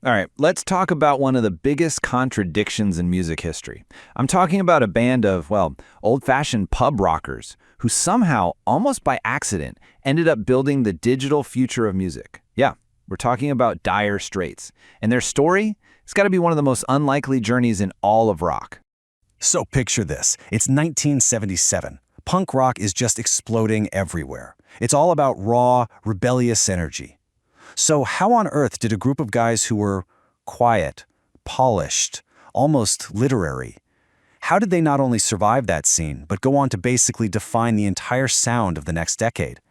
All right, let's talk about one of the biggest contradictions in music history. I'm talking about a band of, well, old-fashioned pub rockers who somehow, almost by accident, ended up building the digital future of music. Yeah, we're talking about Dire Straits. And their story? It's got to be one of the most unlikely journeys in all of rock. So picture this. It's 1977. Punk rock is just exploding everywhere. It's all about raw, rebellious energy. So how on earth did a group of guys who were quiet, polished, almost literary, how did they not only survive that scene, but go on to basically define the entire sound of the next decade?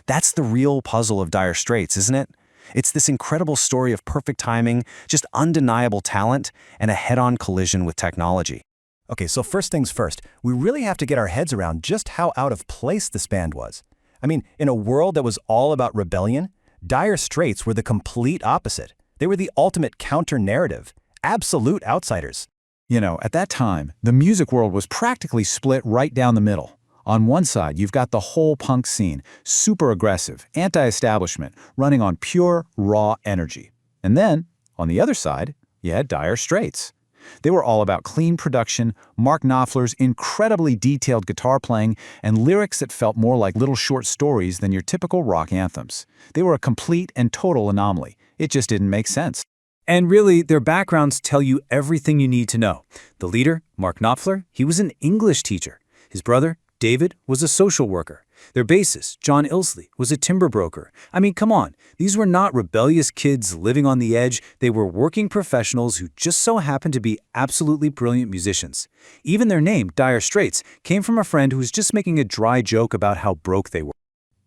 That's the real puzzle of Dire Straits, isn't it? It's this incredible story of perfect timing, just undeniable talent, and a head-on collision with technology. Okay, so first things first, we really have to get our heads around just how out of place this band was. I mean, in a world that was all about rebellion, Dire Straits were the complete opposite. They were the ultimate counter-narrative, absolute outsiders. You know, at that time, the music world was practically split right down the middle. On one side, you've got the whole punk scene, super aggressive, anti-establishment, running on pure, raw energy. And then, on the other side, you had Dire Straits. They were all about clean production, Mark Knopfler's incredibly detailed guitar playing, and lyrics that felt more like little short stories than your typical rock anthems. They were a complete and total anomaly. It just didn't make sense. And really, their backgrounds tell you everything you need to know. The leader, Mark Knopfler, he was an English teacher. His brother, David, was a social worker. Their bassist, John Ilsley, was a timber broker. I mean, come on, these were not rebellious kids living on the edge. They were working professionals who just so happened to be absolutely brilliant musicians. Even their name, Dire Straits, came from a friend who was just making a dry joke about how broke they were.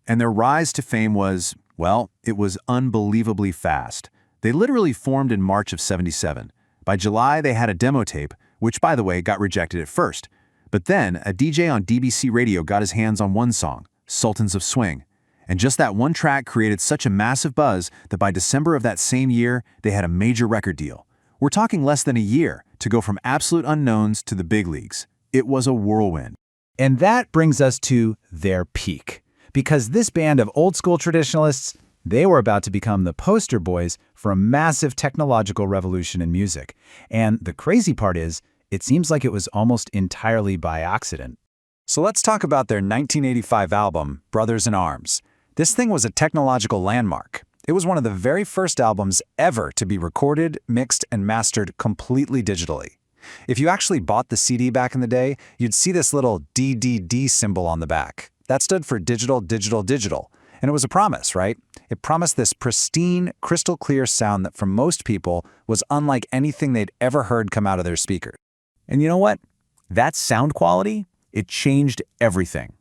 And their rise to fame was, well, it was unbelievably fast. They literally formed in March of '77. By July, they had a demo tape, which, by the way, got rejected at first. But then, a DJ on DBC radio got his hands on one song, Sultans of Swing. And just that one track created such a massive buzz that by December of that same year, they had a major record deal. We're talking less than a year to go from absolute unknowns to the big leagues. It was a whirlwind. And that brings us to their peak. Because this band of old-school traditionalists, they were about to become the poster boys for a massive technological revolution in music. And the crazy part is, it seems like it was almost entirely by accident. So let's talk about their 1985 album, Brothers in Arms. This thing was a technological landmark. It was one of the very first albums ever to be recorded, mixed, and mastered completely digitally. If you actually bought the CD back in the day, you'd see this little DDD symbol on the back. That stood for digital, digital, digital. And it was a promise, right? It promised this pristine, crystal clear sound that for most people was unlike anything they'd ever heard come out of their speakers. And you know what? That sound quality, it changed everything.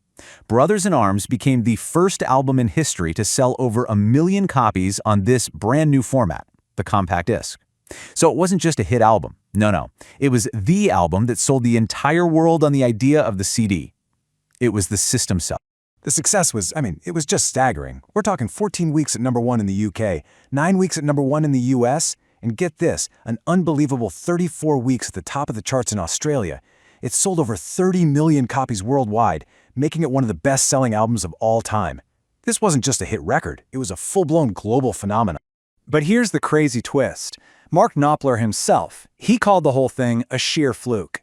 Brothers in Arms became the first album in history to sell over 1 million copies on this brand new format, the compact disc. So it wasn't just a hit album. No. It was the album that sold the entire world on the idea of the CD. It was the system seller. The success was, it was just staggering. We're talking 14 weeks at #1 in the UK, 9 weeks at #1 in the US, and get this, an unbelievable 34 weeks at the top of the charts in Australia. It sold over 30 million copies worldwide, making it one of the best-selling albums of all time. This wasn't just a hit record, it was a full-blown global phenomenon. But here's the crazy twist. Mark Knopfler himself, he called the whole thing a sheer fluke.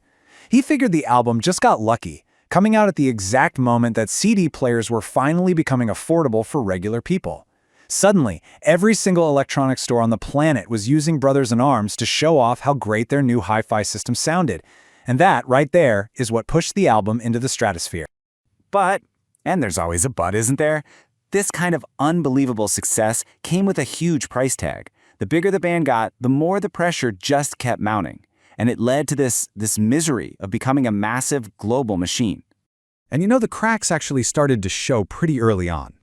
He figured the album just got lucky, coming out at the exact moment that CD players were finally becoming affordable for regular people. Suddenly, every single electronics store on the planet was using Brothers in Arms to show off how great their new hi-fi system sounded. And that, right there, is what pushed the album into the stratosphere. But, and there's always a but, isn't there? This kind of unbelievable success came with a huge price tag. The bigger the band got, the more the pressure just kept mounting. And it led to this misery of becoming a massive global machine. And you know, the cracks actually started to show pretty early on.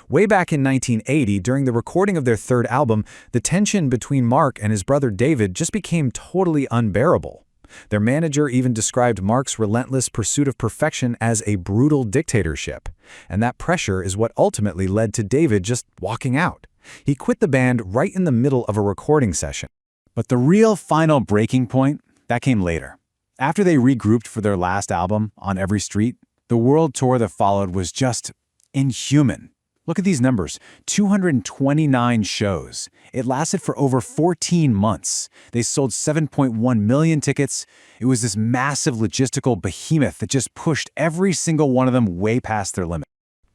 Way back in 1980, during the recording of their third album, the tension between Mark and his brother David just became totally unbearable. Their manager even described Mark's relentless pursuit of perfection as a brutal dictatorship. And that pressure is what ultimately led to David just walking out. He quit the band right in the middle of a recording session. But the real final breaking point, that came later. After they regrouped for their last album, On Every Street, the world tour that followed was just inhuman. Look at these numbers, 229 shows. It lasted for over 14 months. They sold 7.1 million tickets. It was this massive logistical behemoth that just pushed every single one of them way past their limit.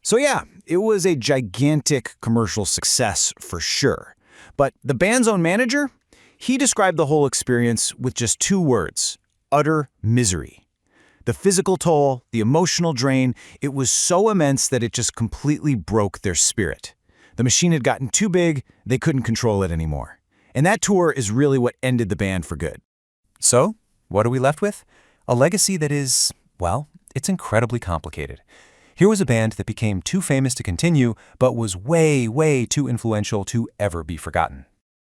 So yeah, it was a gigantic commercial success for sure. But the band's own manager, he described the whole experience with just 2 words: utter misery. The physical toll, the emotional drain, it was so immense that it just completely broke their spirit. The machine had gotten too big, they couldn't control it anymore. And that tour is really what ended the band for good. So, what are we left with? A legacy that is, well, it's incredibly complicated. Here was a band that became too famous to continue, but was way, way too influential to ever be forgotten.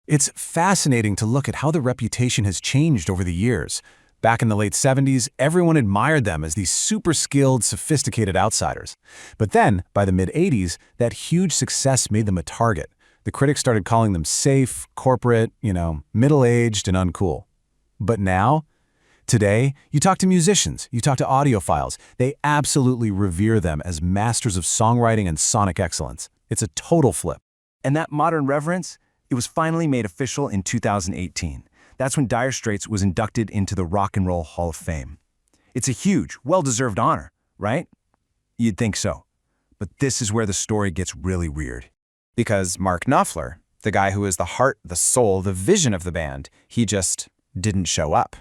It's fascinating to look at how the reputation has changed over the years. Back in the late 70s, everyone admired them as these super skilled, sophisticated outsiders. But then, by the mid-80s, that huge success made them a target. The critics started calling them safe, corporate, middle-aged, and uncool. But now, today, you talk to musicians, you talk to audiophiles, they absolutely revere them as masters of songwriting and sonic excellence. It's a total flip. And that modern reverence, it was finally made official in 2018. That's when Dire Straits was inducted into the Rock and Roll Hall of Fame. It's a huge, well-deserved honor, right? You'd think so. But this is where the story gets really weird. Because Mark Knopfler, the guy who is the heart, the soul, the vision of the band, he just didn't show up.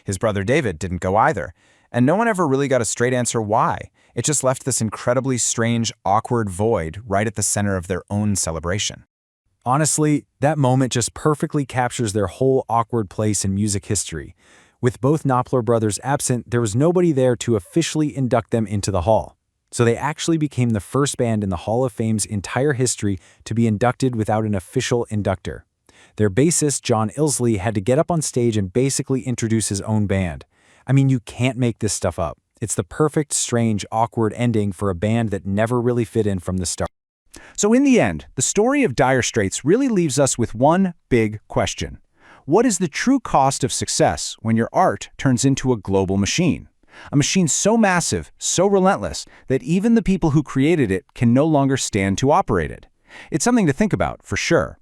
His brother David didn't go either, and no one ever really got a straight answer why. It just left this incredibly strange, awkward void right at the center of their own celebration. Honestly, that moment just perfectly captures their whole awkward place in music history. With both Knopfler brothers absent, there was nobody there to officially induct them into the Hall. So they actually became the first band in the Hall of Fame's entire history to be inducted without an official inductor. Their bassist, John Ilsley, had to get up on stage and basically introduce his own band. I mean, you can't make this stuff up. It's the perfect, strange, awkward ending for a band that never really fit in from the start. So in the end, the story of Dire Straits really leaves us with one big question. What is the true cost of success when your art turns into a global machine? A machine so massive, so relentless, that even the people who created it can no longer stand to operate it. It's something to think about, for sure.